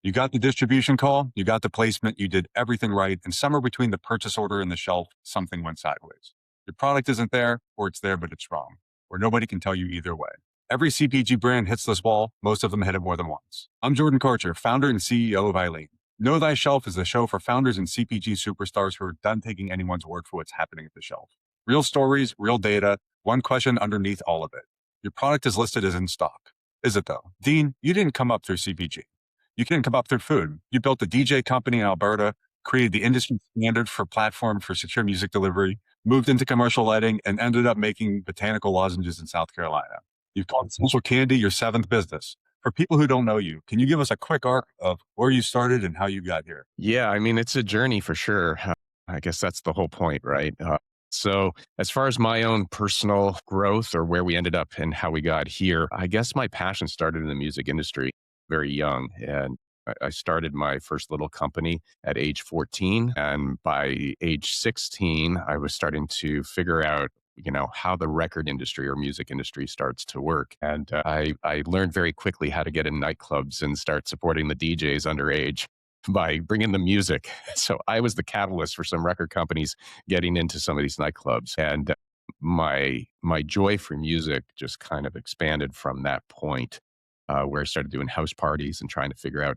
You got the distribution call, you got the placement, you did everything right, and somewhere between the purchase order and the shelf, something went sideways. Your product isn't there, or it's there but it's wrong, or nobody can tell you either way. Every CPG brand hits this wall, most of them hit it more than once. I'm Jordan Karcher, founder and CEO of Eileen. Know Thy Shelf is the show for founders and CPG superstars who are done taking anyone's word for what's happening at the shelf. Real stories, real data, one question underneath all of it. Your product is listed as in stock. Is it though? Dean, you didn't come up through CPG. You didn't come up through food. You built a DJ company in Alberta, created the industry standard for platform for secure music delivery, moved into commercial lighting, and ended up making botanical lozenges in South Carolina. You've called social candy your seventh business. For people who don't know you, can you give us a quick arc of where you started and how you got here? Yeah, I mean, it's a journey for sure. I guess that's the whole point, right? So, as far as my own personal growth or where we ended up and how we got here, I guess my passion started in the music industry very young. And I started my first little company at age 14. And by age 16, I was starting to figure out how the record industry or music industry starts to work. And I learned very quickly how to get in nightclubs and start supporting the DJs underage by bringing the music. So I was the catalyst for some record companies getting into some of these nightclubs. And my joy for music just kind of expanded from that point, where I started doing house parties and trying to figure out,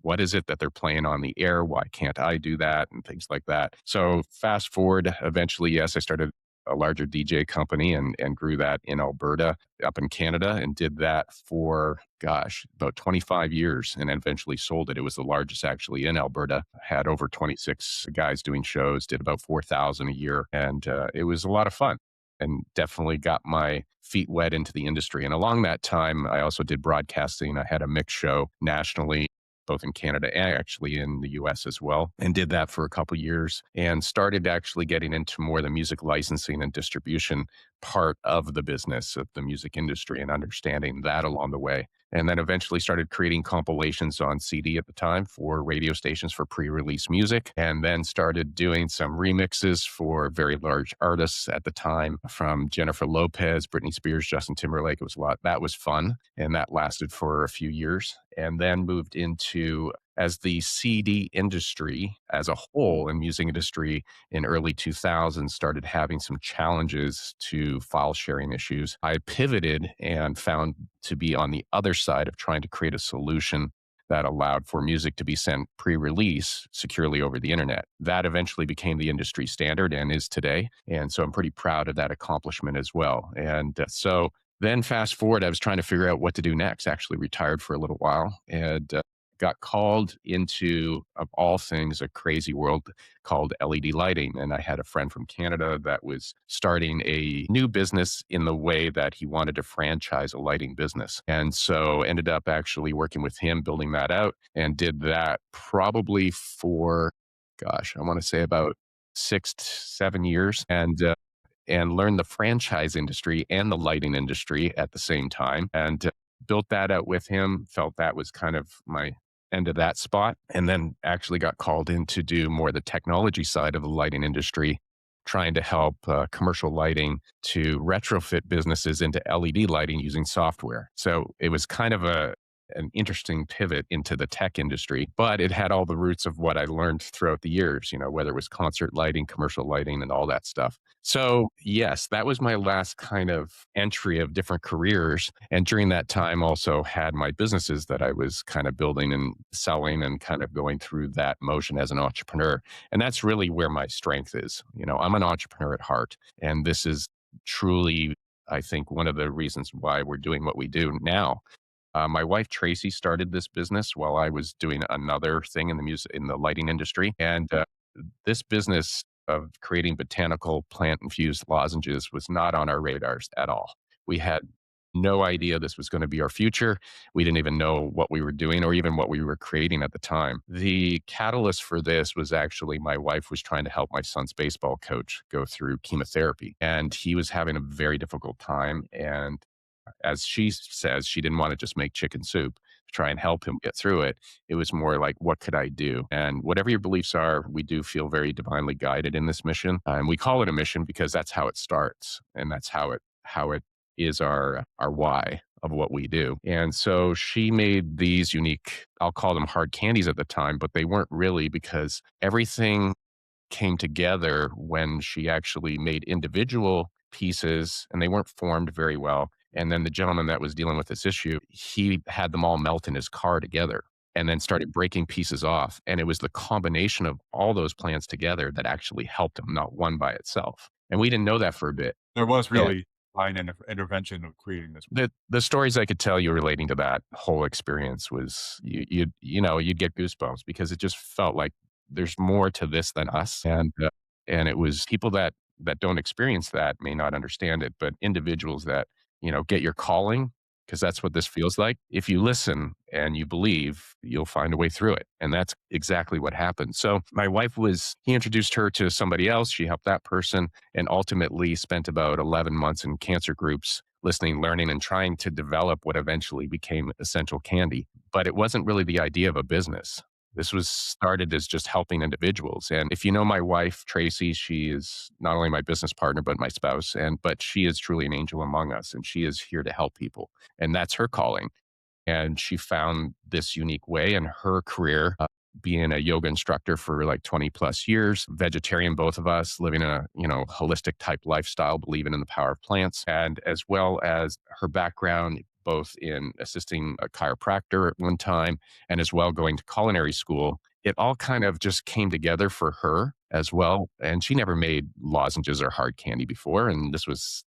what is it that they're playing on the air? Why can't I do that? And things like that. So fast forward, eventually, yes, I started a larger DJ company and grew that in Alberta up in Canada and did that for, about 25 years and eventually sold it. It was the largest actually in Alberta, had over 26 guys doing shows, did about 4,000 a year. And it was a lot of fun and definitely got my feet wet into the industry. And along that time, I also did broadcasting. I had a mix show nationally, both in Canada and actually in the US as well, and did that for a couple years and started actually getting into more the music licensing and distribution part of the business of the music industry and understanding that along the way. And then eventually started creating compilations on CD at the time for radio stations for pre-release music, and then started doing some remixes for very large artists at the time, from Jennifer Lopez, Britney Spears, Justin Timberlake. It was a lot. That was fun. And that lasted for a few years, and then moved into, as the CD industry as a whole and music industry in early 2000s started having some challenges to file sharing issues, I pivoted and found to be on the other side of trying to create a solution that allowed for music to be sent pre-release securely over the internet. That eventually became the industry standard and is today. And so I'm pretty proud of that accomplishment as well. And so then fast forward, I was trying to figure out what to do next. Actually retired for a little while and got called into, of all things, a crazy world called LED lighting. And I had a friend from Canada that was starting a new business in the way that he wanted to franchise a lighting business. And so ended up actually working with him, building that out, and did that probably for, I want to say about 6 to 7 years. And learned the franchise industry and the lighting industry at the same time, and built that out with him. Felt that was kind of my end of that spot, and then actually got called in to do more the technology side of the lighting industry, trying to help commercial lighting to retrofit businesses into LED lighting using software. So it was kind of an interesting pivot into the tech industry, but it had all the roots of what I learned throughout the years, whether it was concert lighting, commercial lighting, and all that stuff. So yes, that was my last kind of entry of different careers. And during that time also had my businesses that I was kind of building and selling and kind of going through that motion as an entrepreneur. And that's really where my strength is. I'm an entrepreneur at heart. And this is truly, I think, one of the reasons why we're doing what we do now. My wife Tracy started this business while I was doing another thing in the lighting industry, and this business of creating botanical plant infused lozenges was not on our radars at all. We had no idea this was going to be our future. We didn't even know what we were doing or even what we were creating at the time. The catalyst for this was actually my wife was trying to help my son's baseball coach go through chemotherapy, and he was having a very difficult time. And as she says, she didn't want to just make chicken soup to try and help him get through it. It was more like, what could I do? And whatever your beliefs are, we do feel very divinely guided in this mission. And we call it a mission because that's how it starts. And that's how it is our why. of what we do. And so she made these unique, I'll call them hard candies at the time, but they weren't really, because everything came together when she actually made individual pieces and they weren't formed very well. And then the gentleman that was dealing with this issue, he had them all melt in his car together and then started breaking pieces off. And it was the combination of all those plants together that actually helped him, not one by itself. And we didn't know that for a bit. There was And really fine intervention of creating this. the stories I could tell you relating to that whole experience was you'd get goosebumps because it just felt like there's more to this than us, and it was people that don't experience that may not understand it, but individuals that get your calling, because that's what this feels like. If you listen and you believe, you'll find a way through it, and that's exactly what happened. So my wife was he introduced her to somebody else. She helped that person, and ultimately spent about 11 months in cancer groups listening, learning, and trying to develop what eventually became Essential Candy. But it wasn't really the idea of a business. This was started as just helping individuals. And if you know my wife, Tracy, she is not only my business partner, but my spouse. But she is truly an angel among us, and she is here to help people. And that's her calling. And she found this unique way in her career, being a yoga instructor for like 20 plus years, vegetarian, both of us, living a holistic type lifestyle, believing in the power of plants, and as well as her background both in assisting a chiropractor at one time and as well going to culinary school. It all kind of just came together for her as well. And she never made lozenges or hard candy before. And this was,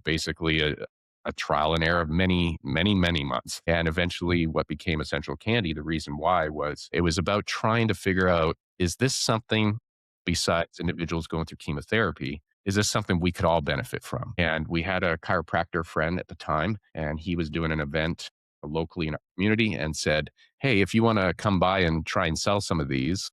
basically a trial and error of many, many, many months. And eventually, what became Essential Candy, the reason why was it was about trying to figure out, is this something besides individuals going through chemotherapy? Is this something we could all benefit from? And we had a chiropractor friend at the time, and he was doing an event locally in our community and said, "Hey, if you want to come by and try and sell some of these,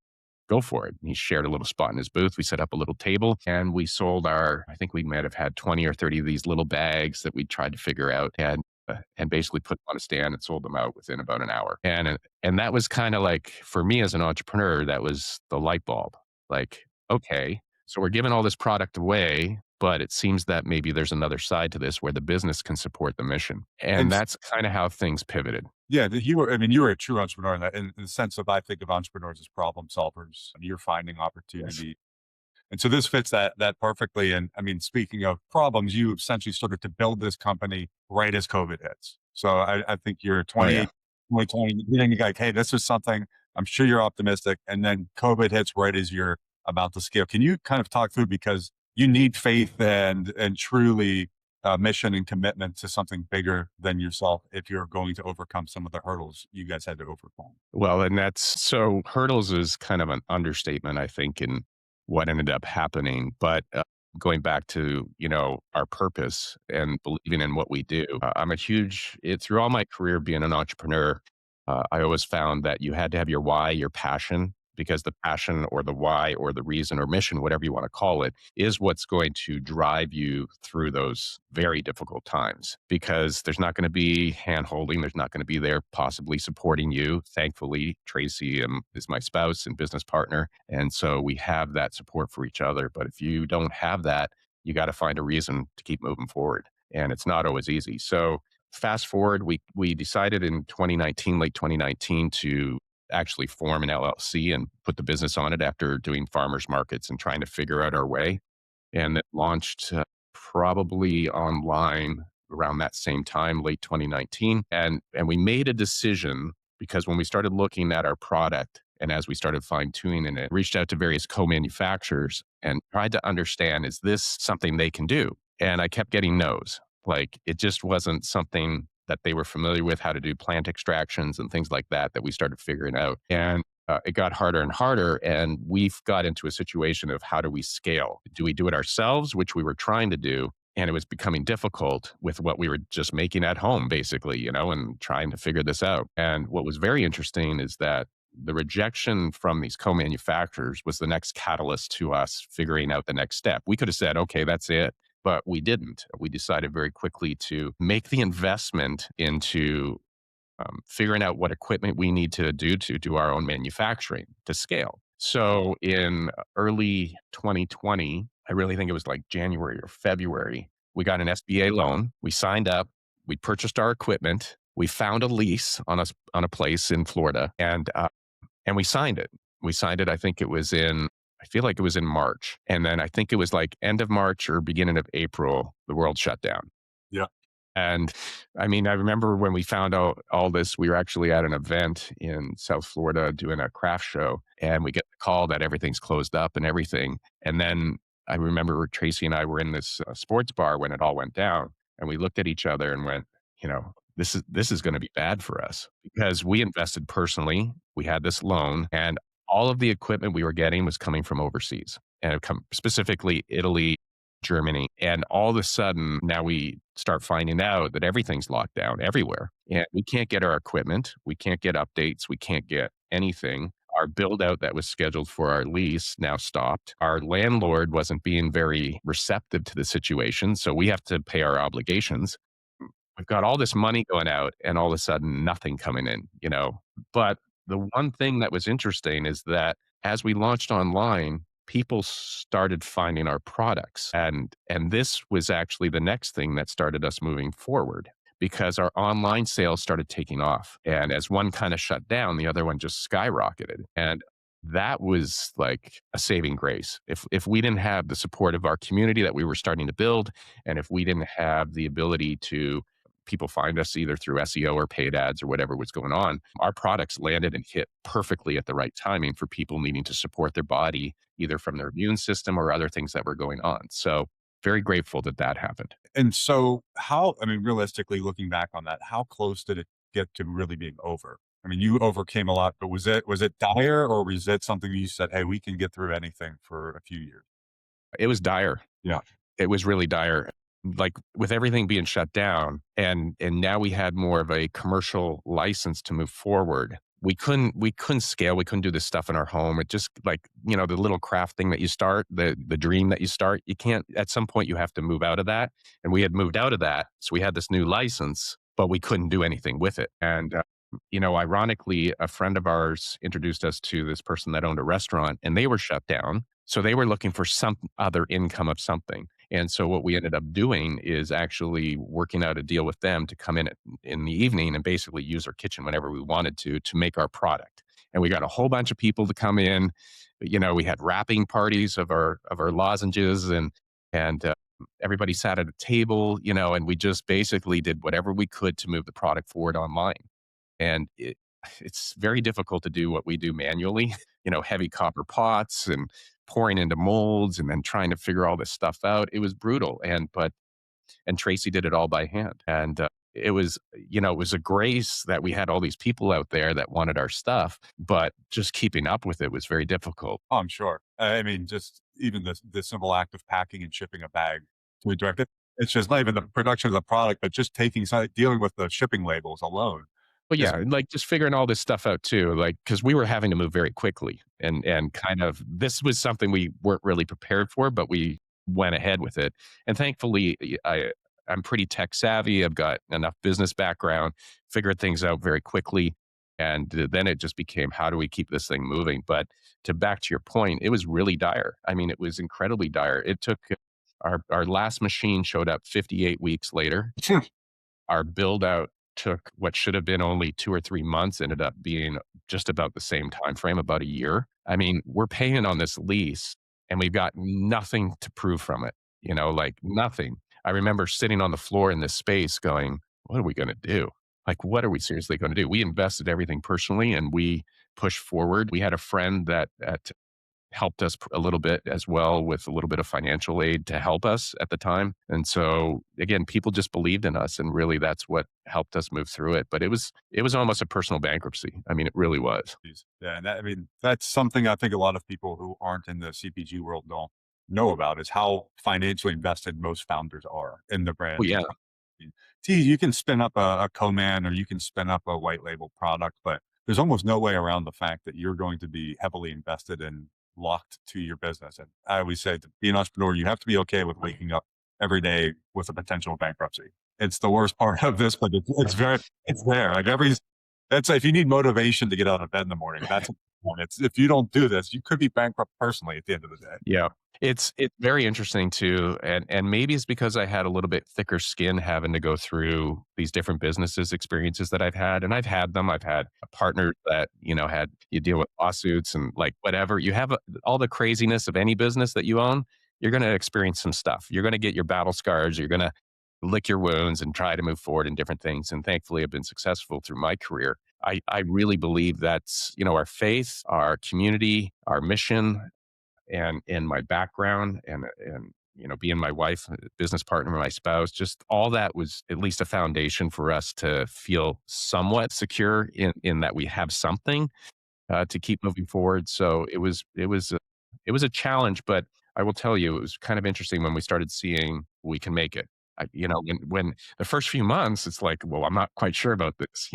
go for it." And he shared a little spot in his booth. We set up a little table and we sold I think we might have had 20 or 30 of these little bags that we tried to figure out and basically put them on a stand and sold them out within about an hour. And that was kind of like, for me as an entrepreneur, that was the light bulb. Like, okay, so we're giving all this product away, but it seems that maybe there's another side to this where the business can support the mission. And And that's kind of how things pivoted. yeah, I mean, you were a true entrepreneur in that, in the sense of, I think of entrepreneurs as problem solvers. You're finding Yes. opportunity. And so this fits that perfectly. And I mean, speaking of problems, you essentially started to build this company right as COVID hits. So I think you're Oh, yeah. 28, 2020, being like, hey, this is something, I'm sure you're optimistic. And then COVID hits right as you're about to scale. Can you kind of talk through, because you need faith and truly mission and commitment to something bigger than yourself if you're going to overcome some of the hurdles you guys had to overcome? Well, and that's so hurdles is kind of an understatement, I think, in what ended up happening. But going back to, our purpose and believing in what we do, through all my career being an entrepreneur, I always found that you had to have your why, your passion, because the passion or the why or the reason or mission, whatever you want to call it, is what's going to drive you through those very difficult times. Because there's not going to be hand holding, there's not going to be there possibly supporting you. Thankfully, Tracy is my spouse and business partner. And so we have that support for each other. But if you don't have that, you got to find a reason to keep moving forward. And it's not always easy. So fast forward, we decided in 2019, late 2019, to actually form an LLC and put the business on it after doing farmers markets and trying to figure out our way. And it launched probably online around that same time, late 2019. And we made a decision because when we started looking at our product and as we started fine tuning it, reached out to various co-manufacturers and tried to understand, is this something they can do? And I kept getting no's. Like, it just wasn't something that they were familiar with, how to do plant extractions and things like that we started figuring out. And it got harder and harder. And we've got into a situation of, how do we scale? Do we do it ourselves, which we were trying to do? And it was becoming difficult with what we were just making at home, basically, and trying to figure this out. And what was very interesting is that the rejection from these co-manufacturers was the next catalyst to us figuring out the next step. We could have said, okay, that's it. But we didn't. We decided very quickly to make the investment into figuring out what equipment we need to do our own manufacturing to scale. So in early 2020, I really think it was like January or February, we got an SBA loan. We signed up. We purchased our equipment. We found a lease on a place in Florida, and we signed it. We signed it. I think it was in. I feel like it was in March, and then I think it was like end of March or beginning of April. The world shut down. Yeah. And I mean, I remember when we found out all this, we were actually at an event in South Florida doing a craft show, and we get the call that everything's closed up and everything. And then I remember Tracy and I were in this sports bar when it all went down, and we looked at each other and went, this is going to be bad for us because we invested personally. We had this loan, and all of the equipment we were getting was coming from overseas, and it come specifically Italy, Germany. And all of a sudden, now we start finding out that everything's locked down everywhere. And we can't get our equipment. We can't get updates. We can't get anything. Our build out that was scheduled for our lease now stopped. Our landlord wasn't being very receptive to the situation. So we have to pay our obligations. We've got all this money going out and all of a sudden nothing coming in. But the one thing that was interesting is that as we launched online, people started finding our products. And this was actually the next thing that started us moving forward because our online sales started taking off. And as one kind of shut down, the other one just skyrocketed. And that was like a saving grace. If we didn't have the support of our community that we were starting to build, and if we didn't have the ability to people find us either through SEO or paid ads or whatever was going on, our products landed and hit perfectly at the right timing for people needing to support their body, either from their immune system or other things that were going on. So very grateful that that happened. And so how, I mean, realistically looking back on that, how close did it get to really being over? I mean, you overcame a lot, but was it dire, or was it something you said, hey, we can get through anything for a few years? It was dire. Yeah. It was really dire. Like with everything being shut down and now we had more of a commercial license to move forward. We couldn't scale. We couldn't do this stuff in our home. It just like, the little craft thing that you start, the dream that you start, you can't at some point you have to move out of that. And we had moved out of that. So we had this new license, but we couldn't do anything with it. And ironically, a friend of ours introduced us to this person that owned a restaurant and they were shut down. So they were looking for some other income of something. And so what we ended up doing is actually working out a deal with them to come in the evening and basically use our kitchen whenever we wanted to make our product. And we got a whole bunch of people to come in. We had wrapping parties of our lozenges and everybody sat at a table, and we just basically did whatever we could to move the product forward online. And it's very difficult to do what we do manually, heavy copper pots and pouring into molds and then trying to figure all this stuff out. It was brutal. And Tracy did it all by hand. And it was a grace that we had all these people out there that wanted our stuff, but just keeping up with it was very difficult. Oh, I'm sure. I mean, just even the simple act of packing and shipping a bag to a direct, it's just not even the production of the product, but just dealing with the shipping labels alone. But Is yeah, like just figuring all this stuff out too, like because we were having to move very quickly, and kind of this was something we weren't really prepared for, but we went ahead with it. And thankfully, I'm pretty tech savvy. I've got enough business background, figured things out very quickly, and then it just became how do we keep this thing moving? But to back to your point, it was really dire. I mean, it was incredibly dire. It took our last machine showed up 58 weeks later. Our build out took what should have been only 2 or 3 months, ended up being just about the same time frame, about a year. I mean, we're paying on this lease and we've got nothing to prove from it, like nothing. I remember sitting on the floor in this space going, what are we going to do? Like, what are we seriously going to do? We invested everything personally and we pushed forward. We had a friend that helped us a little bit as well with a little bit of financial aid to help us at the time. And so again, people just believed in us and really that's what helped us move through it. But it was almost a personal bankruptcy. I mean, it really was. Yeah, and I mean, that's something I think a lot of people who aren't in the CPG world don't know about, is how financially invested most founders are in the Oh brand. yeah. You can spin up a co-man or you can spin up a white label product, but there's almost no way around the fact that you're going to be heavily invested and locked to your business. And I always say to be an entrepreneur, you have to be okay with waking up every day with a potential bankruptcy. It's the worst part of this, but it's there. Like that's if you need motivation to get out of bed in the morning, And it's if you don't do this, you could be bankrupt personally at the end of the day. Yeah. It's very interesting too, and maybe it's because I had a little bit thicker skin having to go through these different businesses experiences that I've had, and I've had them. I've had a partner that, had you deal with lawsuits and, like, whatever. You have, all the craziness of any business that you own, you're gonna experience some stuff. You're gonna get your battle scars, you're gonna lick your wounds and try to move forward in different things, and thankfully, I've been successful through my career. I really believe that's, our faith, our community, our mission, and my background and being my wife, business partner, my spouse, just all that was at least a foundation for us to feel somewhat secure in that we have something to keep moving forward. So it was a challenge, but I will tell you, it was kind of interesting when we started seeing we can make it. When the first few months, it's like, well, I'm not quite sure about this.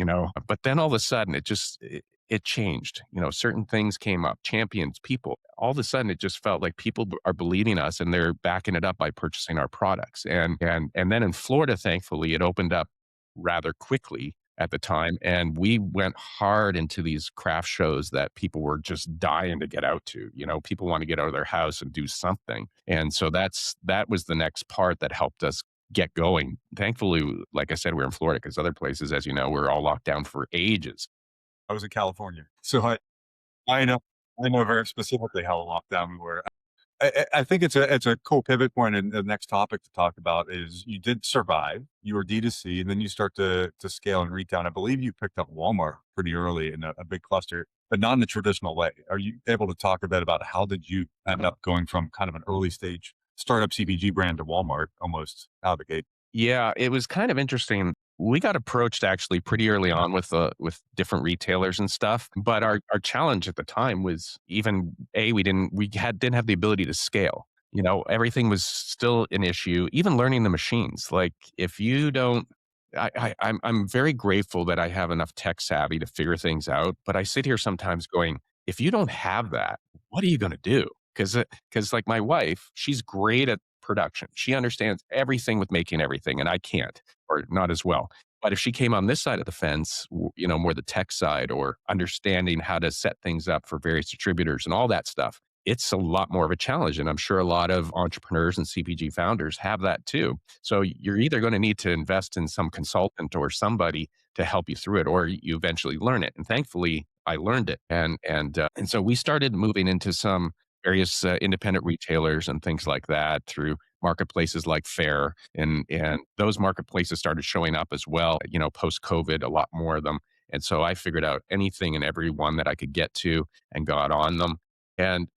But then all of a sudden, it changed. Certain things came up, champions, people. All of a sudden, it just felt like people are believing us and they're backing it up by purchasing our products. And then in Florida, thankfully, it opened up rather quickly at the time, and we went hard into these craft shows that people were just dying to get out to. People want to get out of their house and do something, and so that was the next part that helped us get going. Thankfully, like I said, we're in Florida because other places, as you know, we're all locked down for ages. I was in California, so I know I know very specifically how locked down we were. I think it's a cool pivot point, and the next topic to talk about is you did survive. You were D2C, and then you start to scale and retail. And I believe you picked up Walmart pretty early in a big cluster, but not in the traditional way. Are you able to talk a bit about how did you end up going from kind of an early stage startup CPG brand to Walmart almost out of the gate? Yeah, it was kind of interesting. We got approached actually pretty early on with different retailers and stuff, but our challenge at the time was even we didn't have the ability to scale. Everything was still an issue. Even learning the machines, like if you don't, I'm very grateful that I have enough tech savvy to figure things out. But I sit here sometimes going, if you don't have that, what are you going to do? Because like my wife, she's great at production. She understands everything with making everything, and I can't, or not as well. But if she came on this side of the fence, more the tech side or understanding how to set things up for various distributors and all that stuff, it's a lot more of a challenge. And I'm sure a lot of entrepreneurs and CPG founders have that too. So you're either going to need to invest in some consultant or somebody to help you through it, or you eventually learn it. And thankfully, I learned it. And so we started moving into some various independent retailers and things like that through marketplaces like Fair, and those marketplaces started showing up as well. Post COVID, a lot more of them. And so I figured out anything and every one that I could get to and got on them. And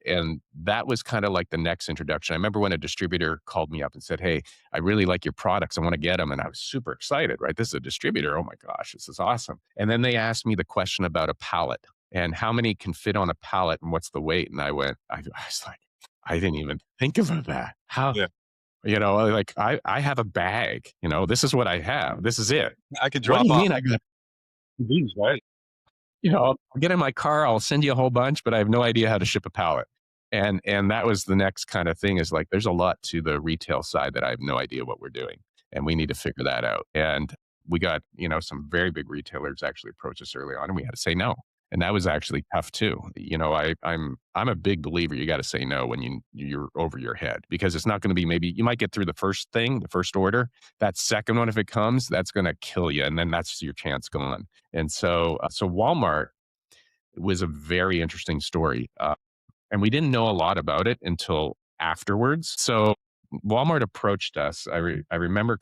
that was kind of like the next introduction. I remember when a distributor called me up and said, "Hey, I really like your products. I want to get them." And I was super excited, right? This is a distributor. Oh my gosh, this is awesome. And then they asked me the question about a pallet and how many can fit on a pallet and what's the weight. And I was like, I didn't even think about that. How, Yeah, like I have a bag, this is what I have. This is it. I could What do drop you off mean I got these, right? I'll get in my car, I'll send you a whole bunch, but I have no idea how to ship a pallet. And that was the next kind of thing is like, there's a lot to the retail side that I have no idea what we're doing. And we need to figure that out. And we got, some very big retailers actually approach us early on and we had to say no. And that was actually tough too. I'm a big believer you got to say no when you're over your head because it's not going to be maybe you might get through the first thing, the first order. That second one, if it comes, that's going to kill you. And then that's your chance gone. And so Walmart was a very interesting story. And we didn't know a lot about it until afterwards. So Walmart approached us. I remember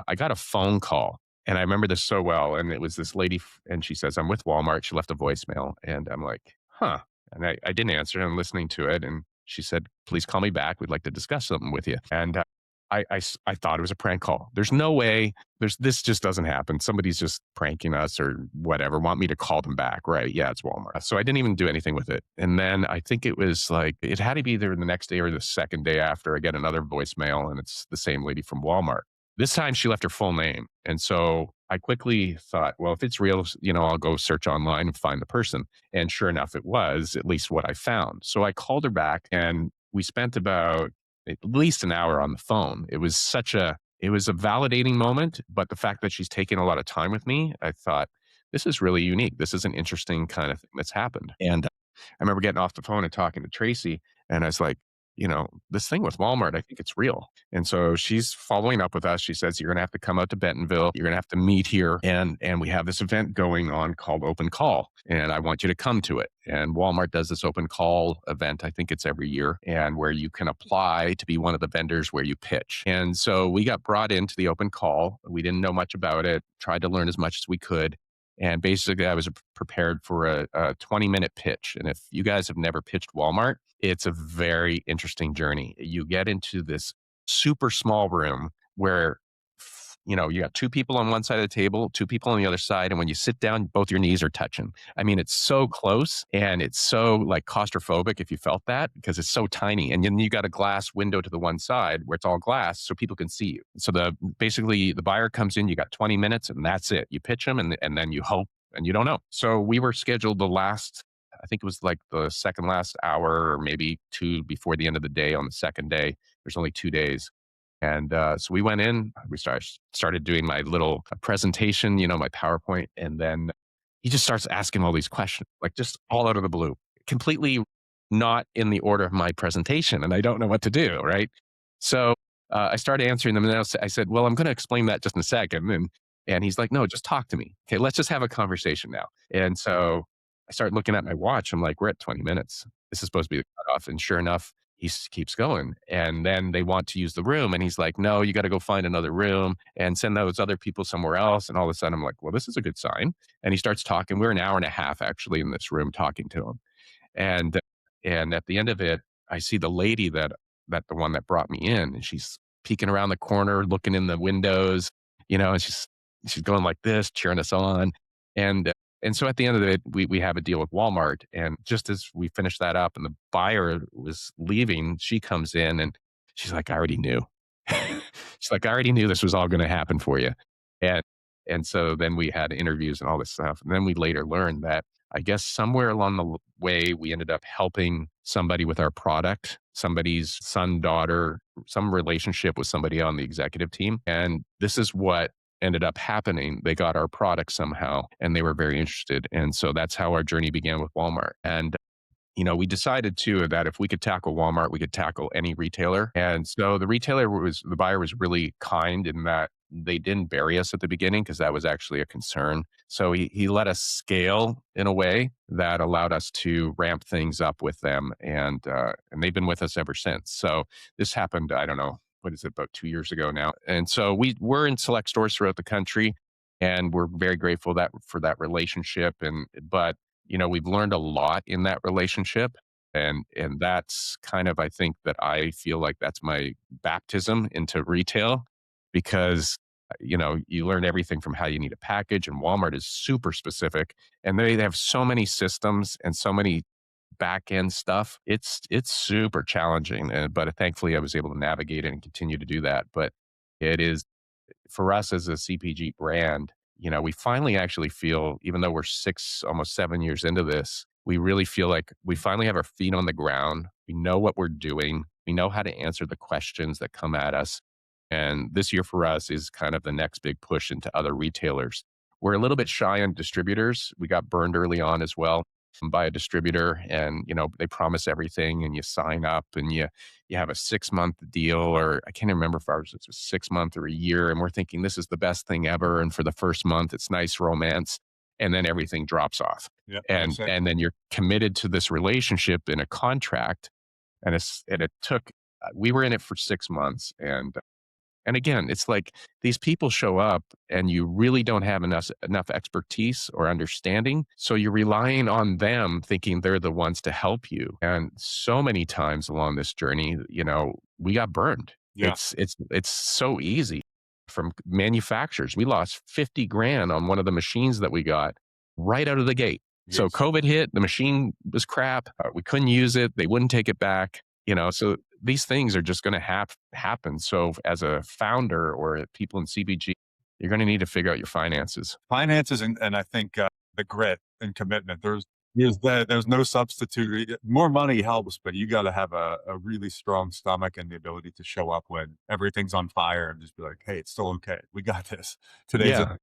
I got a phone call and I remember this so well. And it was this lady and she says, "I'm with Walmart." She left a voicemail and I'm like, huh. And I didn't answer. I'm listening to it. And she said, "Please call me back. We'd like to discuss something with you." And I thought it was a prank call. There's no way. This just doesn't happen. Somebody's just pranking us or whatever. Want me to call them back, right? Yeah, it's Walmart. So I didn't even do anything with it. And then I think it was like it had to be either the next day or the second day after. I get another voicemail, and it's the same lady from Walmart. This time she left her full name, and so I quickly thought, well, if it's real, I'll go search online and find the person. And sure enough, it was at least what I found. So I called her back, and we spent about at least an hour on the phone. It was a validating moment, but the fact that she's taking a lot of time with me, I thought this is really unique. This is an interesting kind of thing that's happened. I remember getting off the phone and talking to Tracy, and I was like, this thing with Walmart, I think it's real. And so she's following up with us. She says, you're going to have to come out to Bentonville. You're going to have to meet here. And we have this event going on called Open Call. And I want you to come to it. And Walmart does this open call event. I think it's every year, and where you can apply to be one of the vendors where you pitch. And so we got brought into the open call. We didn't know much about it, tried to learn as much as we could. And basically, I was prepared for a 20-minute pitch. And if you guys have never pitched Walmart, it's a very interesting journey. You get into this super small room where, you got two people on one side of the table, two people on the other side. And when you sit down, both your knees are touching. I mean, it's so close, and it's so like claustrophobic if you felt that, because it's so tiny. And then you got a glass window to the one side where it's all glass so people can see you. So basically the buyer comes in, you got 20 minutes and that's it. You pitch them, and then you hope, and you don't know. So we were scheduled I think it was like the second last hour, or maybe two before the end of the day on the second day. There's only 2 days. And so we went in, we started doing my little presentation, my PowerPoint. And then he just starts asking all these questions, like just all out of the blue, completely not in the order of my presentation. And I don't know what to do. Right. So I started answering them. And then I said, well, I'm going to explain that just in a second. And he's like, no, just talk to me. Okay, let's just have a conversation now. And so I started looking at my watch. I'm like, we're at 20 minutes. This is supposed to be the cutoff. And sure enough, keeps going. And then they want to use the room. And he's like, no, you got to go find another room and send those other people somewhere else. And all of a sudden, I'm like, well, this is a good sign. And he starts talking. We're an hour and a half actually in this room talking to him. And at the end of it, I see the lady that the one that brought me in, and she's peeking around the corner, looking in the windows, and she's going like this, cheering us on. And and so at the end of it, we have a deal with Walmart. And just as we finished that up and the buyer was leaving, she comes in and she's like, I already knew. She's like, I already knew this was all going to happen for you. And and so then we had interviews and all this stuff. And then we later learned that I guess somewhere along the way, we ended up helping somebody with our product, somebody's son, daughter, some relationship with somebody on the executive team. And this is what ended up happening. They got our product somehow and they were very interested. And so that's how our journey began with Walmart. And we decided too that if we could tackle Walmart, we could tackle any retailer. And so the buyer was really kind in that they didn't bury us at the beginning, because that was actually a concern. So he let us scale in a way that allowed us to ramp things up with them. And they've been with us ever since. So this happened, I don't know, what is it, about 2 years ago now. And so we're in select stores throughout the country, and we're very grateful for that relationship. But we've learned a lot in that relationship. And that's kind of, I think that I feel like that's my baptism into retail, because, you learn everything from how you need a package, and Walmart is super specific, and they have so many systems and so many back end stuff. It's super challenging. But thankfully I was able to navigate it and continue to do that. But it is, for us as a CPG brand, we finally actually feel, even though we're almost 7 years into this, we really feel like we finally have our feet on the ground. We know what we're doing. We know how to answer the questions that come at us. And this year for us is kind of the next big push into other retailers. We're a little bit shy on distributors. We got burned early on as well by a distributor, and they promise everything, and you sign up and you have a 6-month deal, or I can't remember if ours was 6 month or a year, and we're thinking this is the best thing ever, and for the first month it's nice romance, and then everything drops off. Yeah. And then you're committed to this relationship in a contract, and it took we were in it for 6 months. And again, it's like these people show up and you really don't have enough expertise or understanding. So you're relying on them, thinking they're the ones to help you. And so many times along this journey, we got burned. Yeah. It's so easy. From manufacturers, we lost 50 grand on one of the machines that we got right out of the gate. So Yes. COVID hit, the machine was crap. We couldn't use it. They wouldn't take it back. So these things are just going to happen. So as a founder or people in CPG, you're going to need to figure out your finances. Finances, and I think the grit and commitment. There's no substitute. More money helps, but you got to have a really strong stomach and the ability to show up when everything's on fire and just be like, hey, it's still okay. We got this. Today's Yeah.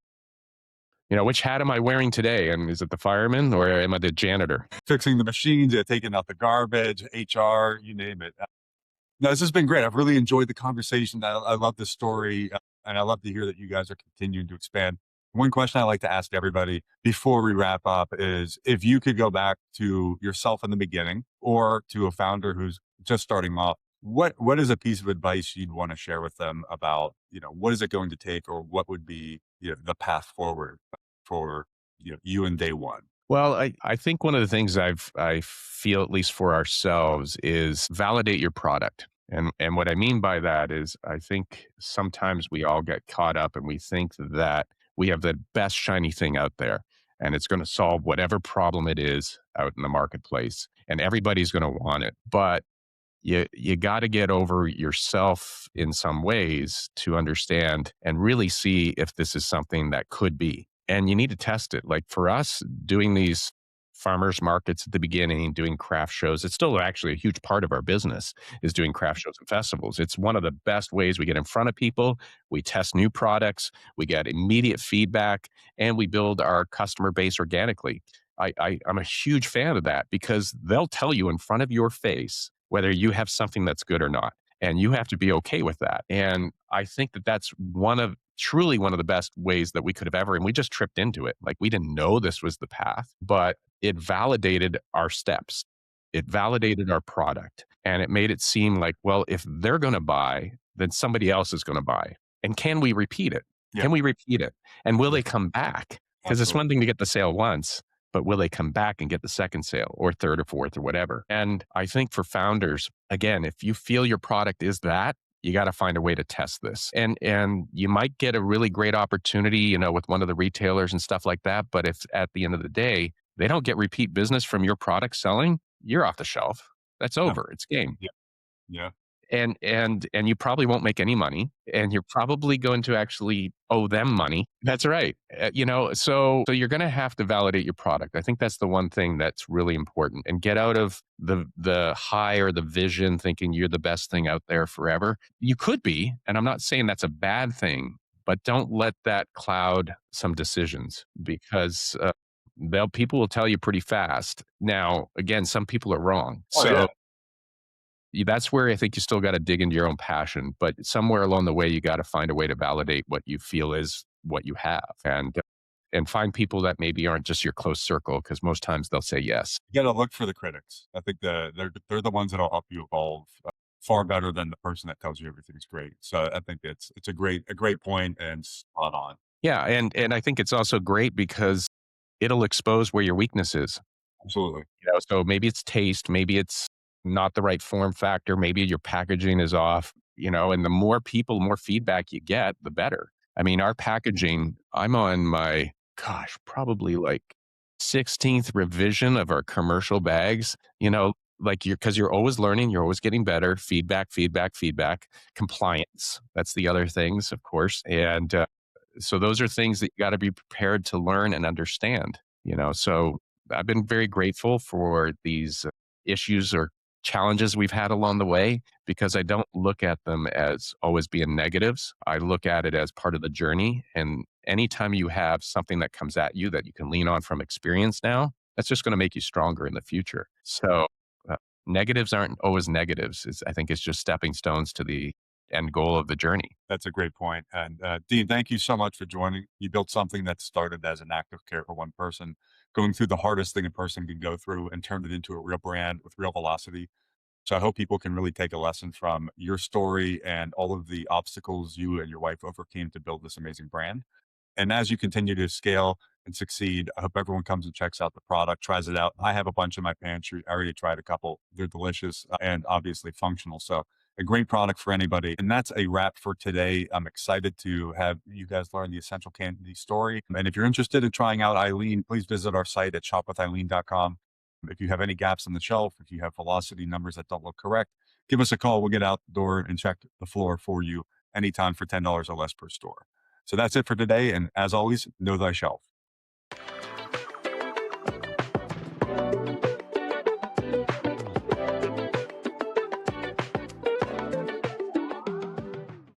which hat am I wearing today? And is it the fireman or am I the janitor? Fixing the machines, taking out the garbage, HR, you name it. No, this has been great. I've really enjoyed the conversation. I love this story, and I love to hear that you guys are continuing to expand. One question I like to ask everybody before we wrap up is if you could go back to yourself in the beginning or to a founder who's just starting off, what is a piece of advice you'd want to share with them about, what is it going to take or what would be, the path forward for, you in day one? Well, I think one of the things I feel, at least for ourselves, is validate your product. And what I mean by that is I think sometimes we all get caught up and we think that we have the best shiny thing out there and it's going to solve whatever problem it is out in the marketplace and everybody's going to want it. But you got to get over yourself in some ways to understand and really see if this is something that could be. And you need to test it. Like for us, doing these farmers markets at the beginning, doing craft shows, it's still actually a huge part of our business is doing craft shows and festivals. It's one of the best ways we get in front of people. We test new products, we get immediate feedback, and we build our customer base organically. I'm a huge fan of that because they'll tell you in front of your face whether you have something that's good or not. And you have to be okay with that. And I think that that's truly one of the best ways that we could have ever. And we just tripped into it. Like we didn't know this was the path, but it validated our steps. It validated our product and it made it seem like, well, if they're going to buy, then somebody else is going to buy. And can we repeat it? Yeah, Can we repeat it? And will they yeah, come back? Because it's absolutely. one thing to get the sale once, but will they come back and get the second sale or third or fourth or whatever? And I think for founders, again, if you feel your product is that, you got to find a way to test this. And you might get a really great opportunity, with one of the retailers and stuff like that, but if at the end of the day, they don't get repeat business from your product selling, you're off the shelf. That's Yeah, over. It's game yeah, yeah. and you probably won't make any money and you're probably going to actually owe them money. That's right. So you're going to have to validate your product. I think that's the one thing that's really important and get out of the high or the vision thinking you're the best thing out there forever. You could be, and I'm not saying that's a bad thing, but don't let that cloud some decisions because people will tell you pretty fast. Now, again, some people are wrong. Oh yeah. So that's where I think you still got to dig into your own passion, but somewhere along the way, you got to find a way to validate what you feel is what you have, and find people that maybe aren't just your close circle, because most times they'll say yes. You got to look for the critics. I think they're the ones that'll help you evolve far better than the person that tells you everything's great. So I think it's a great point and spot on. Yeah, and I think it's also great because it'll expose where your weakness is. Absolutely. So maybe it's taste, maybe it's not the right form factor, maybe your packaging is off, and the more people, more feedback you get, the better. I mean, our packaging, I'm on my, gosh, probably like 16th revision of our commercial bags, like because you're always learning, you're always getting better, feedback, feedback, feedback, compliance. That's the other things, of course. And so those are things that you got to be prepared to learn and understand, so I've been very grateful for these issues or challenges we've had along the way because I don't look at them as always being negatives. I look at it as part of the journey. And anytime you have something that comes at you that you can lean on from experience now, that's just going to make you stronger in the future. So uh, negatives aren't always negatives. I think it's just stepping stones to the end goal of the journey. That's a great point. And Dean, thank you so much for joining. You built something that started as an act of care for one person, going through the hardest thing a person can go through and turned it into a real brand with real velocity. So I hope people can really take a lesson from your story and all of the obstacles you and your wife overcame to build this amazing brand. And as you continue to scale and succeed, I hope everyone comes and checks out the product, tries it out. I have a bunch in my pantry. I already tried a couple. They're delicious and obviously functional. So a great product for anybody. And that's a wrap for today. I'm excited to have you guys learn the essential candy story. And if you're interested in trying out Eileen, please visit our site at shopwitheileen.com. If you have any gaps on the shelf, if you have velocity numbers that don't look correct, give us a call. We'll get out the door and check the floor for you anytime for $10 or less per store. So that's it for today. And as always, know thy shelf.